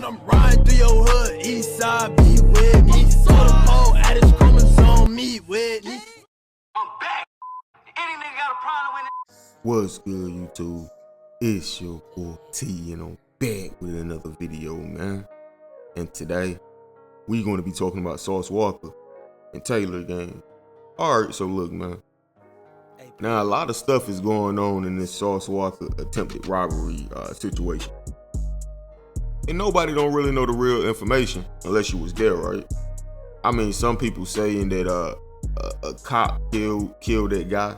When I'm riding through your hood, east side, be with me. So the pole at his chromosome, meet with me. I'm back. Any nigga got a problem with it? What's good, YouTube? It's your boy T, and I'm back with another video, man. And today, we gonna be talking about Sauce Walka and Taylor gang. Alright, so look, man. Now, a lot of stuff is going on in this Sauce Walka attempted robbery situation. And nobody don't really know the real information unless you was there, right? I mean, some people saying that a cop killed that guy.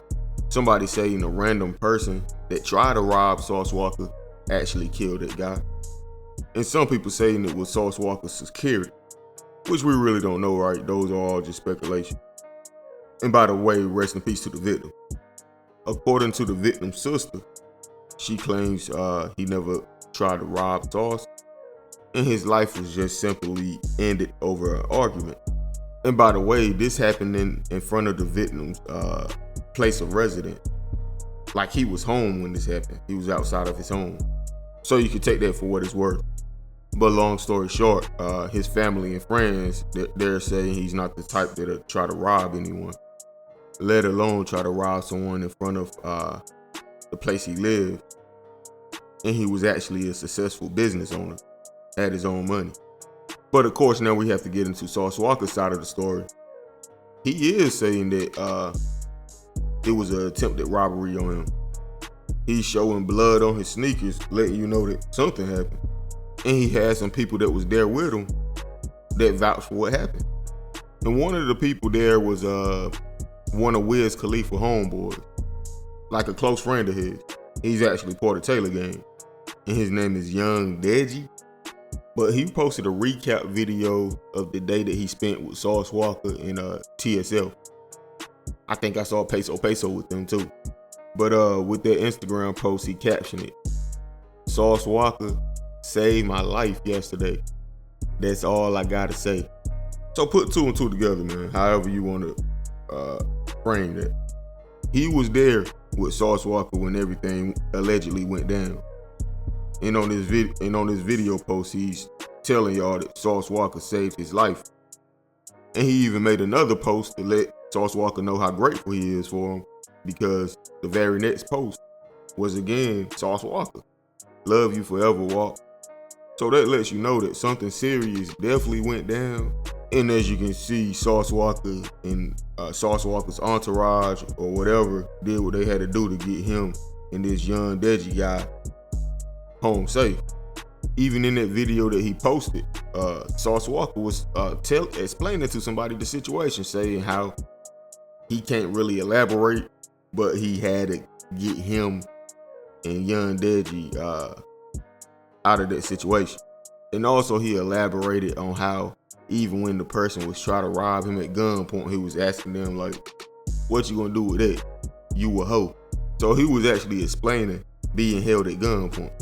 Somebody saying a random person that tried to rob Sauce Walka actually killed that guy. And some people saying it was Sauce Walka's security, which we really don't know, right? Those are all just speculation. And by the way, rest in peace to the victim. According to the victim's sister, she claims he never tried to rob Sauce, and his life was just simply ended over an argument. And by the way, this happened in front of the victim's place of residence. Like, he was home when this happened. He was outside of his home. So you can take that for what it's worth. But long story short, his family and friends, they're saying he's not the type that'll try to rob anyone, let alone try to rob someone in front of the place he lived. And he was actually a successful business owner, had his own money. But of course, now we have to get into Sauce Walka's side of the story. He is saying that it was an attempted robbery on him. He's showing blood on his sneakers, letting you know that something happened. And he had some people that was there with him that vouched for what happened. And one of the people there was one of Wiz Khalifa homeboys, like a close friend of his. He's actually part of Taylor gang, and his name is Young Deji. But he posted a recap video of the day that he spent with Sauce Walka in TSL. I think I saw Peso with them too. But with that Instagram post, he captioned it, "Sauce Walka saved my life yesterday. That's all I gotta say." So put two and two together, man, however you want to frame that. He was there with Sauce Walka when everything allegedly went down. And on this video post, he's telling y'all that Sauce Walka saved his life. And he even made another post to let Sauce Walka know how grateful he is for him, because the very next post was again Sauce Walka, "Love you forever, Walk." So that lets you know that something serious definitely went down. And as you can see, Sauce Walka and Sauce Walka's entourage or whatever did what they had to do to get him and this Young Deji guy home safe. Even in that video that he posted, Sauce Walka was explaining to somebody the situation, saying how he can't really elaborate, but he had to get him and Young Deji out of that situation. And also he elaborated on how even when the person was trying to rob him at gunpoint, he was asking them like, "What you gonna do with that? You a hoe." So he was actually explaining being held at gunpoint.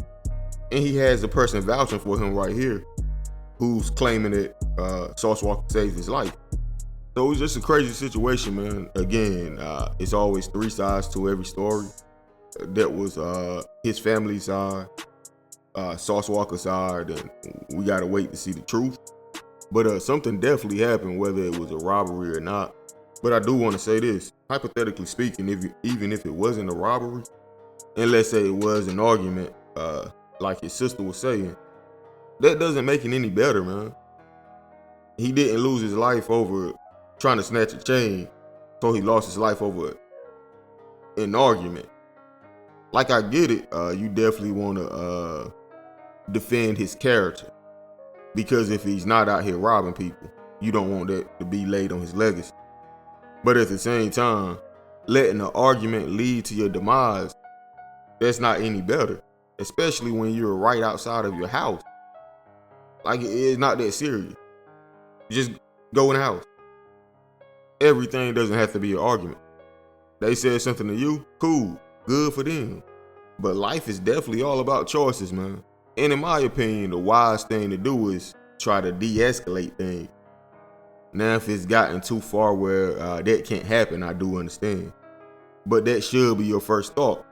And he has a person vouching for him right here who's claiming that Sauce Walka saved his life. So it's just a crazy situation, man. Again, it's always three sides to every story. That was his family's side, Sauce Walka's side, and we gotta wait to see the truth. But something definitely happened, whether it was a robbery or not. But I do want to say this, hypothetically speaking, even if it wasn't a robbery, and let's say it was an argument, like his sister was saying, that doesn't make it any better, man. He didn't lose his life over trying to snatch a chain, so he lost his life over an argument. Like, I get it, you definitely want to defend his character, because if he's not out here robbing people, you don't want that to be laid on his legacy. But at the same time, letting an argument lead to your demise, that's not any better. Especially when you're right outside of your house. Like, it's not that serious. Just go in the house. Everything doesn't have to be an argument. They said something to you, cool, good for them. But life is definitely all about choices, man. And in my opinion, the wise thing to do is try to de-escalate things. Now, if it's gotten too far where that can't happen, I do understand. But that should be your first thought,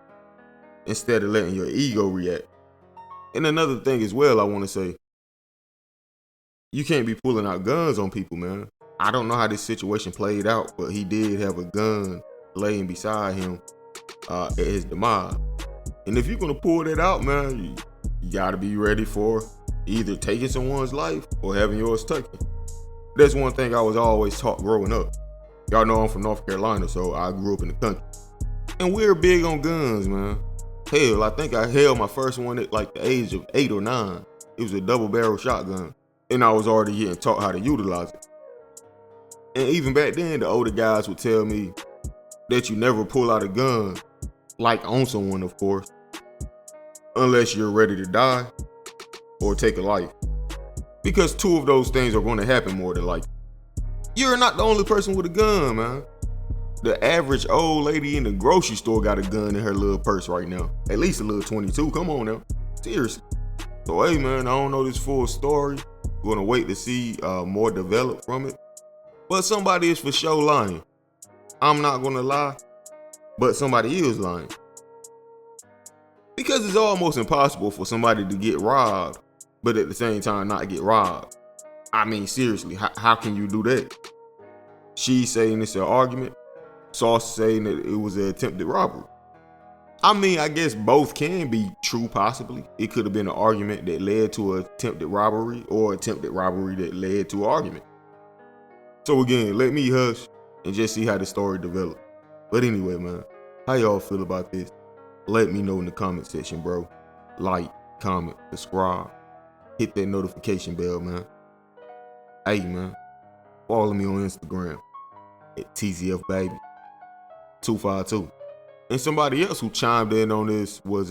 instead of letting your ego react. And another thing as well I want to say, you can't be pulling out guns on people, man. I don't know how this situation played out, but he did have a gun laying beside him at his demise. And if you're gonna pull that out, man, you gotta be ready for either taking someone's life or having yours taken. That's one thing I was always taught growing up. Y'all know I'm from North Carolina, so I grew up in the country. And we're big on guns, man. Hell, I think I held my first one at like the age of 8 or 9. It was a double barrel shotgun. And I was already getting taught how to utilize it. And even back then, the older guys would tell me that you never pull out a gun, like on someone, of course, unless you're ready to die or take a life. Because two of those things are going to happen more than likely. You're not the only person with a gun, man. The average old lady in the grocery store got a gun in her little purse right now. At least a little 22. Come on now. Seriously. So, hey, man, I don't know this full story. We're going to wait to see more developed from it. But somebody is for sure lying. I'm not going to lie, but somebody is lying. Because it's almost impossible for somebody to get robbed, but at the same time not get robbed. I mean, seriously, how can you do that? She's saying it's an argument. Sauce saying that it was an attempted robbery. I mean, I guess both can be true, possibly. It could have been an argument that led to an attempted robbery or attempted robbery that led to an argument. So again, let me hush and just see how the story develops. But anyway, man, how y'all feel about this? Let me know in the comment section, bro. Like, comment, subscribe. Hit that notification bell, man. Hey, man, follow me on Instagram at TZFBaby252. And somebody else who chimed in on this was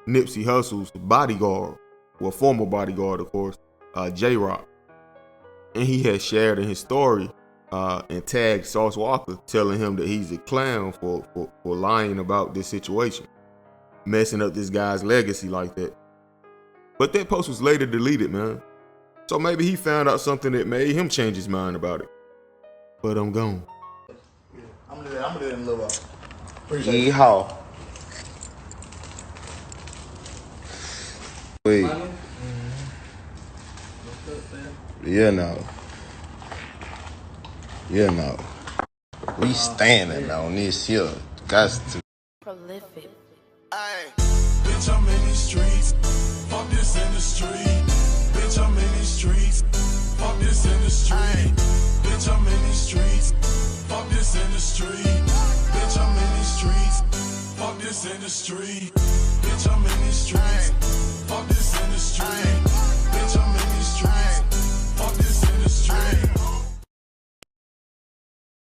Nipsey Hussle's bodyguard, well, former bodyguard, of course, J-Rock. And he had shared in his story and tagged Sauce Walka, telling him that he's a clown for lying about this situation, messing up this guy's legacy like that. But that post was later deleted, man. So maybe he found out something that made him change his mind about it. But I'm gone. Yeah, I'm gonna do that in a little while. Appreciate it. Yeehaw. Wait. You know. We standing on this here. Got to. Prolific. Ay, bitch, I'm in these streets. Fuck this industry. Bitch, I'm in these streets. Fuck this industry. Bitch, I'm in these streets. Fuck this industry. Bitch, I'm in these streets. Fuck this industry. Bitch, I'm in these streets. Fuck this industry.